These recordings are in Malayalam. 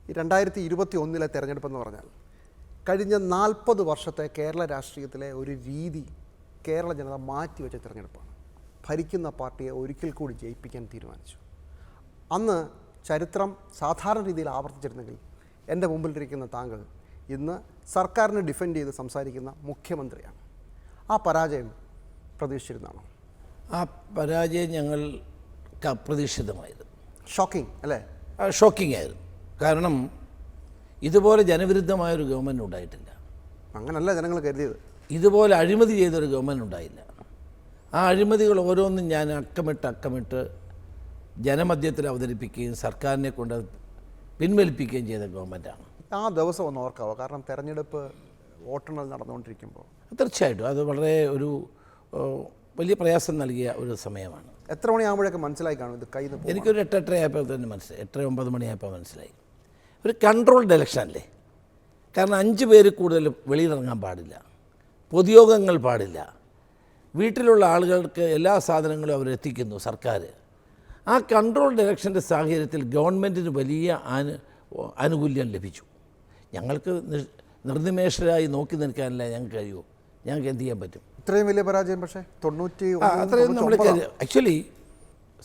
ഈ 2021 തെരഞ്ഞെടുപ്പെന്ന് പറഞ്ഞാൽ കഴിഞ്ഞ 40 വർഷത്തെ കേരള രാഷ്ട്രീയത്തിലെ ഒരു രീതി കേരള ജനത മാറ്റിവെച്ച തിരഞ്ഞെടുപ്പാണ്. ഭരിക്കുന്ന പാർട്ടിയെ ഒരിക്കൽ കൂടി ജയിപ്പിക്കാൻ തീരുമാനിച്ചു. അന്ന് ചരിത്രം സാധാരണ രീതിയിൽ ആവർത്തിച്ചിരുന്നെങ്കിൽ എൻ്റെ മുമ്പിലിരിക്കുന്ന താങ്കൾ ഇന്ന് സർക്കാരിനെ ഡിഫെൻഡ് ചെയ്ത് സംസാരിക്കുന്ന മുഖ്യമന്ത്രിയാണ്. ആ പരാജയം പ്രതീക്ഷിച്ചിരുന്നാണോ? ആ പരാജയം ഞങ്ങൾക്ക് അപ്രതീക്ഷിതമായിരുന്നു. ഷോക്കിംഗ് അല്ലേ? ഷോക്കിംഗ് ആയിരുന്നു. കാരണം ഇതുപോലെ ജനവിരുദ്ധമായൊരു ഗവൺമെൻറ് ഉണ്ടായിട്ടില്ല. അങ്ങനല്ല ജനങ്ങൾ കരുതിയത്. ഇതുപോലെ അഴിമതി ചെയ്തൊരു ഗവൺമെൻറ് ഉണ്ടായില്ല. ആ അഴിമതികൾ ഓരോന്നും ഞാൻ അക്കമിട്ട് ജനമധ്യത്തിൽ അവതരിപ്പിക്കുകയും സർക്കാരിനെ കൊണ്ട് പിൻവലിപ്പിക്കുകയും ചെയ്ത ഗവൺമെൻറ്റാണ്. ആ ദിവസം ഒന്ന് ഓർക്കാവോ? കാരണം തെരഞ്ഞെടുപ്പ് വോട്ടെണ്ണൽ നടന്നുകൊണ്ടിരിക്കുമ്പോൾ തീർച്ചയായിട്ടും അത് വളരെ ഒരു വലിയ പ്രയാസം നൽകിയ ഒരു സമയമാണ്. എത്ര മണിയാകുമ്പോഴൊക്കെ മനസ്സിലായി കാണും ഇത് കയ്യിൽ നിന്ന്? എനിക്കൊരു 8:30 ആയപ്പോൾ തന്നെ മനസ്സിലായി. 8-9 മണിയായപ്പോൾ മനസ്സിലായി. ഒരു കൺട്രോൾഡ് ഇലക്ഷൻ അല്ലേ. കാരണം 5 പേര് കൂടുതൽ വെളിയിലിറങ്ങാൻ പാടില്ല, പൊതുയോഗങ്ങൾ പാടില്ല, വീട്ടിലുള്ള ആളുകൾക്ക് എല്ലാ സാധനങ്ങളും അവരെത്തിക്കുന്നു സർക്കാർ. ആ കൺട്രോൾഡ് ഇലക്ഷൻ്റെ സാഹചര്യത്തിൽ ഗവൺമെൻറ്റിന് വലിയ ആനുകൂല്യം ലഭിച്ചു. ഞങ്ങൾക്ക് നിർനിമേഷരായി നോക്കി നിൽക്കാനല്ല ഞങ്ങൾക്ക് കഴിയുമോ? ഞങ്ങൾക്ക് എന്ത് ചെയ്യാൻ പറ്റും? ഇത്രയും വലിയ പരാജയം പക്ഷേ അത്രയും നമ്മൾ ആക്ച്വലി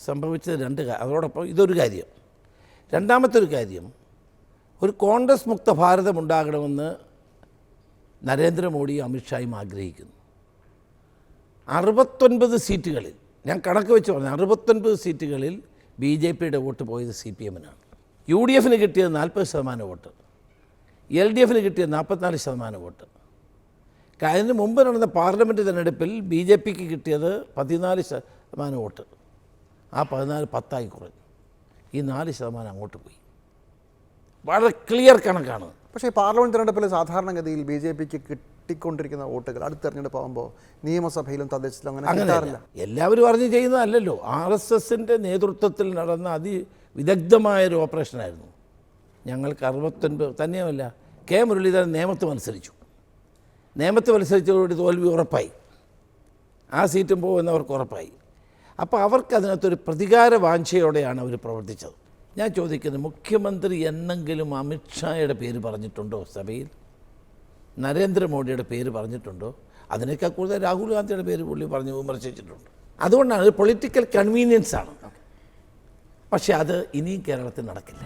സംഭവിച്ചത് 2 അതോടൊപ്പം ഇതൊരു കാര്യം. രണ്ടാമത്തെ ഒരു കാര്യം, ഒരു കോൺഗ്രസ് മുക്ത ഭാരതം ഉണ്ടാകണമെന്ന് നരേന്ദ്രമോദിയും അമിത്ഷായും ആഗ്രഹിക്കുന്നു. 69 സീറ്റുകളിൽ, ഞാൻ കണക്ക് വെച്ച് പറഞ്ഞു, 69 സീറ്റുകളിൽ BJPയുടെ വോട്ട് പോയത് CPM-നാണ്. UDF-ന് കിട്ടിയത് 40% വോട്ട്, LDF-ന് കിട്ടിയത് 44% വോട്ട്. അതിന് മുമ്പ് നടന്ന പാർലമെൻറ്റ് തിരഞ്ഞെടുപ്പിൽ BJPക്ക് കിട്ടിയത് 14% വോട്ട്. ആ 14 10 കുറഞ്ഞു. ഈ 4% അങ്ങോട്ട് പോയി. വളരെ ക്ലിയർ കണക്കാണ്. പക്ഷേ പാർലമെൻറ്റ് തിരഞ്ഞെടുപ്പിൽ സാധാരണഗതിയിൽ BJPക്ക് കിട്ടിക്കൊണ്ടിരിക്കുന്ന വോട്ടുകൾ അടുത്ത തിരഞ്ഞെടുപ്പ് ആകുമ്പോൾ നിയമസഭയിലും തദ്ദേശത്തിലും അങ്ങനെ കിട്ടാറില്ല. എല്ലാവരും അറിഞ്ഞ് ചെയ്യുന്നതല്ലല്ലോ. RSSൻ്റെ നേതൃത്വത്തിൽ നടന്ന അതിവിദഗ്ധമായൊരു ഓപ്പറേഷനായിരുന്നു. ഞങ്ങൾക്ക് 69 തന്നെയുമല്ല, കെ മുരളീധരൻ നേമത്ത് മത്സരിച്ചതോടുകൂടി തോൽവി ഉറപ്പായി. ആ സീറ്റും പോകുന്നവർക്ക് ഉറപ്പായി. അപ്പോൾ അവർക്ക് അതിനകത്തൊരു പ്രതികാര വാഞ്ചയോടെയാണ് അവർ പ്രവർത്തിച്ചത്. ഞാൻ ചോദിക്കുന്നത്, മുഖ്യമന്ത്രി എന്നെങ്കിലും അമിത്ഷായുടെ പേര് പറഞ്ഞിട്ടുണ്ടോ സഭയിൽ? നരേന്ദ്രമോദിയുടെ പേര് പറഞ്ഞിട്ടുണ്ടോ? അതിനേക്കാൾ കൂടുതൽ രാഹുൽ ഗാന്ധിയുടെ പേര് പുള്ളി പറഞ്ഞ് വിമർശിച്ചിട്ടുണ്ട്. അതുകൊണ്ടാണ് പൊളിറ്റിക്കൽ കൺവീനിയൻസ് ആണ്. പക്ഷേ അത് ഇനിയും കേരളത്തിൽ നടക്കില്ല.